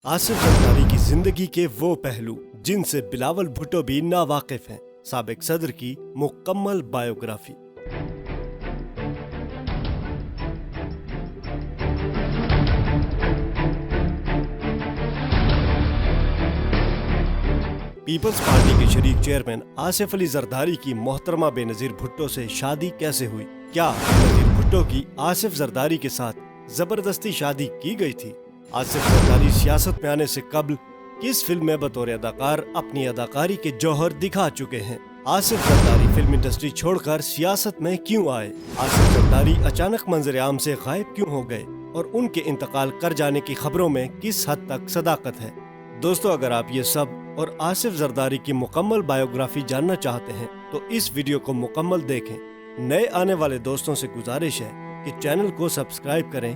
आसिफ जरदारी की जिंदगी के वो पहलू जिनसे बिलावल भुट्टो भी नावाकिफ हैं। साबिक सदर की मुकम्मल बायोग्राफी। पीपल्स पार्टी के शरीक चेयरमैन आसिफ अली जरदारी की मोहतरमा बेनजीर भुट्टो से शादी कैसे हुई? क्या बेनजीर भुट्टो की आसिफ जरदारी के साथ जबरदस्ती शादी की गई थी? आसिफ जरदारी सियासत में आने से कबल किस फिल्म में बतौर अदाकार अपनी अदाकारी के जौहर दिखा चुके हैं? आसिफ जरदारी फिल्म इंडस्ट्री छोड़कर सियासत में क्यों आए? आसिफ जरदारी अचानक मंजर-ए-आम से गायब क्यों हो गए और उनके इंतकाल कर जाने की खबरों में किस हद तक सदाकत है? दोस्तों, अगर आप ये सब और आसिफ जरदारी की मुकम्मल बायोग्राफी जानना चाहते हैं तो इस वीडियो को मुकम्मल देखें। नए आने वाले दोस्तों से गुजारिश है कि चैनल को सब्सक्राइब करें,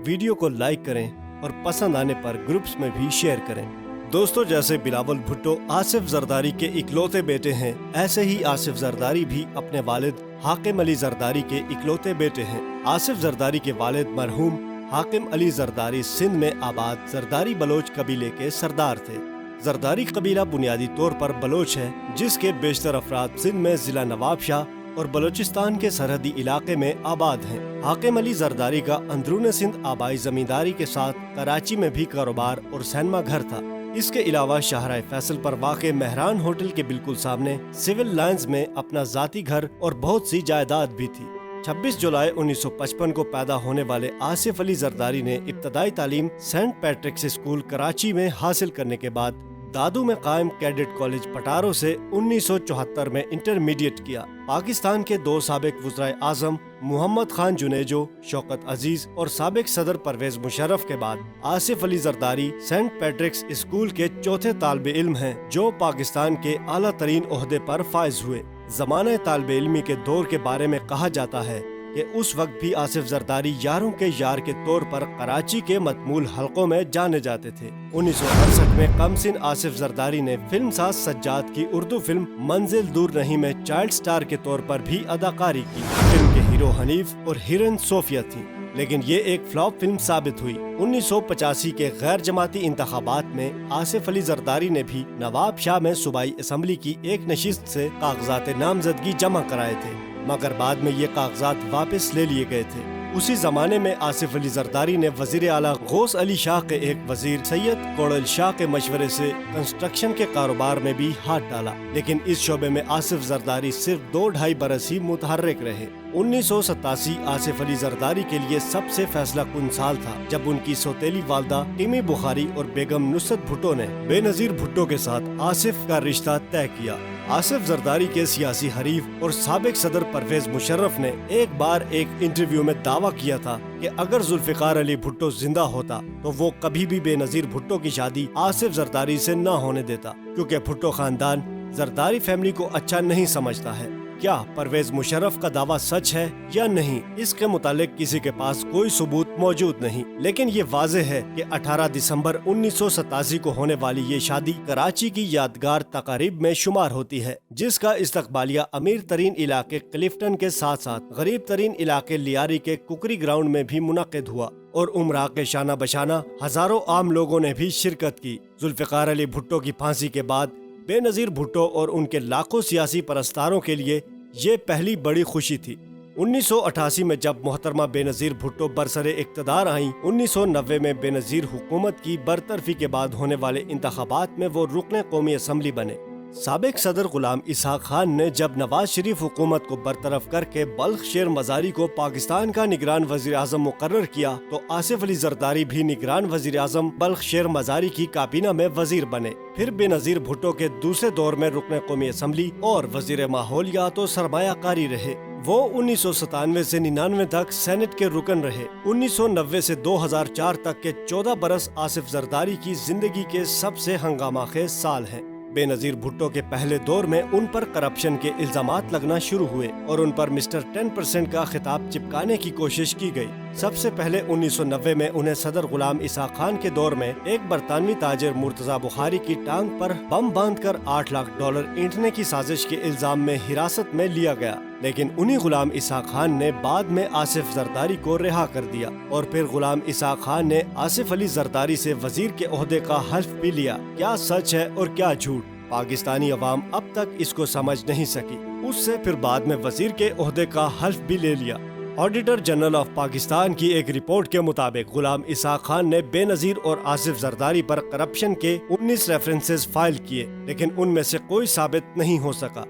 वीडियो को लाइक करें और पसंद आने पर ग्रुप्स में भी शेयर करें। दोस्तों, जैसे बिलावल भुट्टो आसिफ जरदारी के इकलौते बेटे हैं, ऐसे ही आसिफ जरदारी भी अपने वालिद हाकिम अली जरदारी के इकलौते बेटे हैं। आसिफ जरदारी के वालिद मरहूम हाकिम अली जरदारी सिंध में आबाद जरदारी बलोच कबीले के सरदार थे। जरदारी कबीला बुनियादी तौर पर बलोच है, जिसके बेशतर अफराद सिंध में जिला नवाबशाह और बलोचिस्तान के सरहदी इलाके में आबाद हैं। हाकिम अली जरदारी का अंदरून सिंध आबाई जमींदारी के साथ कराची में भी कारोबार और सिनेमा घर था। इसके अलावा शाहराह फैसल पर वाक़े मेहरान होटल के बिल्कुल सामने सिविल लाइंस में अपना जाती घर और बहुत सी जायदाद भी थी। 26 जुलाई 1955 को पैदा होने वाले आसिफ अली जरदारी ने इब्तदाई तालीम सेंट पैट्रिक्स स्कूल कराची में हासिल करने के बाद दादू में कायम कैडेट कॉलेज पटारो से 1974 में इंटरमीडिएट किया। पाकिस्तान के दो साबिक वज़ीर आज़म मोहम्मद खान जुनेजो, शौकत अजीज और साबिक सदर परवेज मुशर्रफ के बाद Asif Ali Zardari Saint Patrick's school के चौथे तालिब इल्म हैं जो पाकिस्तान के आला तरीन ओहदे पर फाइज हुए। ज़माने तालिब इल्मी के दौर के बारे में कहा जाता है कि उस वक्त भी आसिफ जरदारी यारों के यार के तौर पर कराची के मतमूल हलकों में जाने जाते थे। 1968 में कमसिन आसिफ जरदारी ने फिल्म साज सज्जाद की उर्दू फिल्म मंजिल दूर नहीं में चाइल्ड स्टार के तौर पर भी अदाकारी की। फिल्म के हीरो हनीफ और हीरोइन सोफिया थी, लेकिन ये एक फ्लॉप फिल्म साबित हुई। 1985 के गैर जमाती इंतखाबात में आसिफ अली जरदारी ने भी नवाब शाह में सूबाई असम्बली की एक नशिस्त से कागजात नामजदगी जमा कराए थे, मगर बाद में ये कागजात वापस ले लिए गए थे। उसी जमाने में आसिफ अली जरदारी ने वजीर आला गौस अली शाह के एक वजीर सैयद कोड़ल शाह के मशवरे से कंस्ट्रक्शन के कारोबार में भी हाथ डाला, लेकिन इस शोबे में आसिफ जरदारी सिर्फ 2-2.5 बरस ही मुतहर्रिक रहे। 1987 आसिफ अली जरदारी के लिए सबसे फैसला कुन साल था जब उनकी सौतेली वालदा टिमी बुखारी और बेगम नुसरत भुट्टो ने बेनजीर भुट्टो के साथ आसिफ का रिश्ता तय किया। आसिफ जरदारी के सियासी हरीफ और साबिक सदर परवेज मुशर्रफ ने एक बार एक इंटरव्यू में दावा किया था कि अगर जुल्फिकार अली भुट्टो जिंदा होता तो वो कभी भी बेनजीर भुट्टो की शादी आसिफ जरदारी से न होने देता, क्योंकि भुट्टो खानदान जरदारी फैमिली को अच्छा नहीं समझता है। क्या परवेज मुशर्रफ का दावा सच है या नहीं, इसके मुतालिक किसी के पास कोई सबूत मौजूद नहीं, लेकिन ये वाज़ेह है कि 18 दिसंबर 1987 को होने वाली ये शादी कराची की यादगार तकारीब में शुमार होती है, जिसका इस्तकबालिया अमीर तरीन इलाके क्लिफ्टन के साथ साथ गरीब तरीन इलाके लियारी के कुकरी ग्राउंड में भी मुनक्किद हुआ और उमरा के शाना बशाना हजारों आम लोगों ने भी शिरकत की। जुल्फिकार अली भुट्टो की फांसी के बाद बेनजीर भुट्टो और उनके लाखों सियासी परस्तारों के लिए ये पहली बड़ी खुशी थी। 1988 में जब मोहतरमा बेनजीर भुट्टो बरसरे इक़्तिदार आईं, 1990 में बेनजीर हुकूमत की बरतरफी के बाद होने वाले इंतखाबात में वो रुकने कौमी असम्बली बने। साबिक सदर गुलाम इसहाक खान ने जब नवाज शरीफ हुकूमत को बरतरफ करके बल्ख शेर मजारी को पाकिस्तान का निगरान वजीर आज़म मुकर्रर किया तो आसिफ अली जरदारी भी निगरान वजीर आज़म बल्ख शेर मजारी की काबीना में वजीर बने। फिर बेनजीर भुट्टो के दूसरे दौर में रुकने कौमी असम्बली और वजीर माहौलियात और सरमायाकारी रहे। वो 1997 से 99 तक सेनेट के रुकन रहे। 1990 से 2004 तक के 14 बरस आसिफ जरदारी की जिंदगी के सबसे हंगामाखेज साल हैं। बेनजीर भुट्टो के पहले दौर में उन पर करप्शन के इल्जामात लगना शुरू हुए और उन पर मिस्टर 10% का खिताब चिपकाने की कोशिश की गई। सबसे पहले 1990 में उन्हें सदर गुलाम इसहाक खान के दौर में एक बरतानवी ताजिर मुर्तजा बुखारी की टांग पर बम बांधकर $8 लाख ऐंठने की साजिश के इल्जाम में हिरासत में लिया गया। لیکن انہی غلام اسحاق خان نے بعد میں آصف زرداری کو رہا کر دیا اور پھر غلام اسحاق خان نے آصف علی زرداری سے وزیر کے عہدے کا حلف بھی لیا۔ کیا سچ ہے اور کیا جھوٹ، پاکستانی عوام اب تک اس کو سمجھ نہیں سکی۔ اس سے پھر بعد میں وزیر کے عہدے کا حلف بھی لے لیا۔ آڈیٹر جنرل آف پاکستان کی ایک رپورٹ کے مطابق غلام اسحاق خان نے بے نظیر اور آصف زرداری پر کرپشن کے 19 ریفرنسز فائل کیے، لیکن ان میں سے کوئی ثابت نہیں ہو سکا۔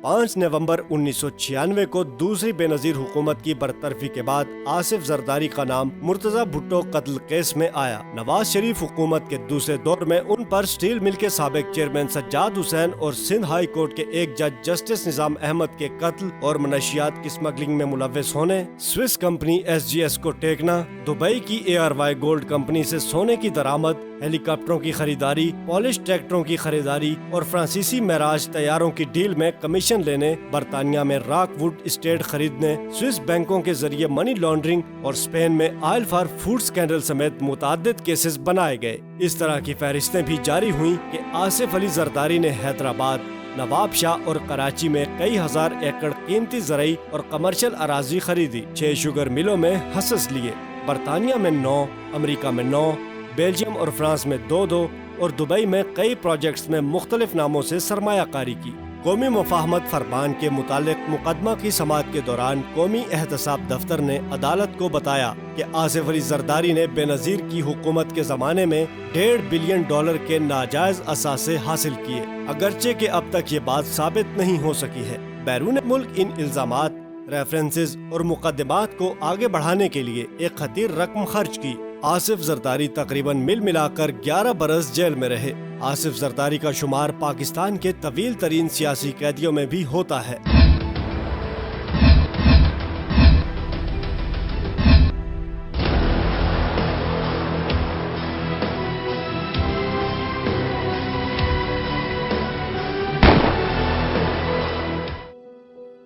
5 نومبر 1996 کو دوسری بے نظیر حکومت کی برطرفی کے بعد آصف زرداری کا نام مرتضی بھٹو قتل کیس میں آیا۔ نواز شریف حکومت کے دوسرے دور میں ان پر سٹیل مل کے سابق چیئرمین سجاد حسین اور سندھ ہائی کورٹ کے ایک جج جسٹس نظام احمد کے قتل اور منشیات کی سمگلنگ میں ملوث ہونے، سوئس کمپنی SGS کو ٹیکنا، دبئی کی ARY گولڈ کمپنی سے سونے کی درآمد، ہیلی کاپٹروں کی خریداری، پالش ٹریکٹروں کی خریداری اور فرانسیسی معراج طیاروں کی ڈیل میں کمیشن لینے، برطانیہ میں راک ووڈ اسٹیٹ خریدنے، سوئس بینکوں کے ذریعے منی لانڈرنگ اور اسپین میں آئل فار فوڈ اسکینڈل سمیت متعدد کیسز بنائے گئے۔ اس طرح کی فہرستیں بھی جاری ہوئیں کہ آصف علی زرداری نے حیدرآباد، نواب شاہ اور کراچی میں کئی ہزار ایکڑ قیمتی زرعی اور کمرشل اراضی خریدی، 6 شوگر ملوں میں حصص لیے، برطانیہ میں 9، امریکہ میں 9، بیلجیم اور فرانس میں 2 اور دبئی میں کئی پروجیکٹس میں مختلف ناموں سے سرمایہ کاری کی۔ قومی مفاہمت فرمان کے متعلق مقدمہ کی سماعت کے دوران قومی احتساب دفتر نے عدالت کو بتایا کہ آصف علی زرداری نے بے نظیر کی حکومت کے زمانے میں $1.5 بلین کے ناجائز اثاثے حاصل کیے، اگرچہ کہ اب تک یہ بات ثابت نہیں ہو سکی ہے۔ بیرون ملک ان الزامات، ریفرنسز اور مقدمات کو آگے بڑھانے کے لیے ایک خطیر رقم خرچ کی۔ آصف زرداری تقریباً ملا کر 11 برس جیل میں رہے۔ آصف زرداری کا شمار پاکستان کے طویل ترین سیاسی قیدیوں میں بھی ہوتا ہے۔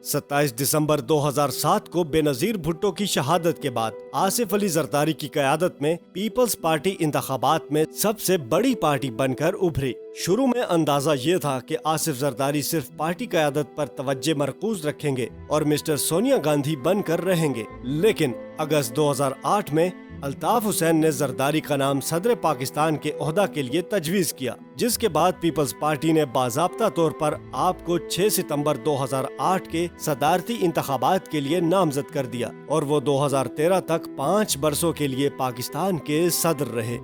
ستائیس دسمبر 2007 کو بے نظیر بھٹو کی شہادت کے بعد آصف علی زرداری کی قیادت میں پیپلز پارٹی انتخابات میں سب سے بڑی پارٹی بن کر ابھری۔ شروع میں اندازہ یہ تھا کہ آصف زرداری صرف پارٹی قیادت پر توجہ مرکوز رکھیں گے اور مسٹر سونیا گاندھی بن کر رہیں گے، لیکن اگست 2008 میں الطاف حسین نے زرداری کا نام صدر پاکستان کے عہدہ کے لیے تجویز کیا، جس کے بعد پیپلز پارٹی نے باضابطہ طور پر آپ کو 6 ستمبر 2008 کے صدارتی انتخابات کے لیے نامزد کر دیا اور وہ 2013 تک 5 برسوں کے لیے پاکستان کے صدر رہے۔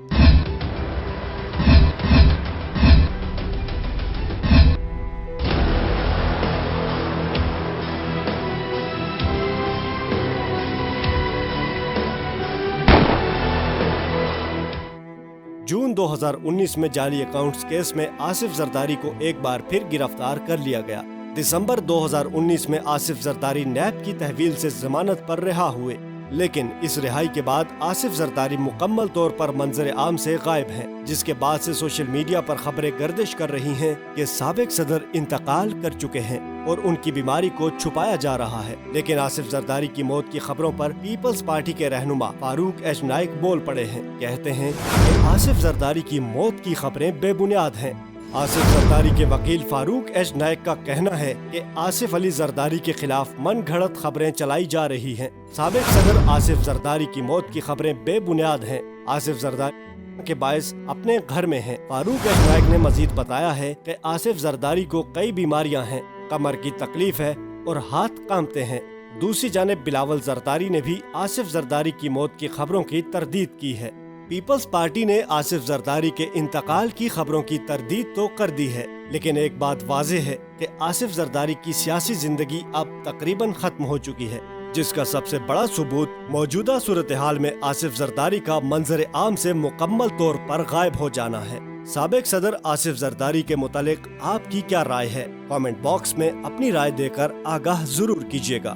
جون 2019 میں جعلی اکاؤنٹس کیس میں آصف زرداری کو ایک بار پھر گرفتار کر لیا گیا۔ دسمبر 2019 میں آصف زرداری نیب کی تحویل سے ضمانت پر رہا ہوئے، لیکن اس رہائی کے بعد آصف زرداری مکمل طور پر منظر عام سے غائب ہیں، جس کے بعد سے سوشل میڈیا پر خبریں گردش کر رہی ہیں کہ سابق صدر انتقال کر چکے ہیں اور ان کی بیماری کو چھپایا جا رہا ہے۔ لیکن آصف زرداری کی موت کی خبروں پر پیپلز پارٹی کے رہنما فاروق ایچ نائک بول پڑے ہیں، کہتے ہیں کہ آصف زرداری کی موت کی خبریں بے بنیاد ہیں۔ آصف زرداری کے وکیل فاروق ایچ نائک کا کہنا ہے کہ آصف علی زرداری کے خلاف من گھڑت خبریں چلائی جا رہی ہیں۔ سابق صدر آصف زرداری کی موت کی خبریں بے بنیاد ہیں۔ آصف زرداری کے باعث اپنے گھر میں ہیں۔ فاروق ایچ نائک نے مزید بتایا ہے کہ آصف زرداری کو کئی بیماریاں ہیں، کمر کی تکلیف ہے اور ہاتھ کانپتے ہیں۔ دوسری جانب بلاول زرداری نے بھی آصف زرداری کی موت کی خبروں کی تردید کی ہے۔ پیپلز پارٹی نے آصف زرداری کے انتقال کی خبروں کی تردید تو کر دی ہے، لیکن ایک بات واضح ہے کہ آصف زرداری کی سیاسی زندگی اب تقریباً ختم ہو چکی ہے، جس کا سب سے بڑا ثبوت موجودہ صورتحال میں آصف زرداری کا منظر عام سے مکمل طور پر غائب ہو جانا ہے۔ سابق صدر آصف زرداری کے متعلق آپ کی کیا رائے ہے؟ کامنٹ باکس میں اپنی رائے دے کر آگاہ ضرور کیجیے گا۔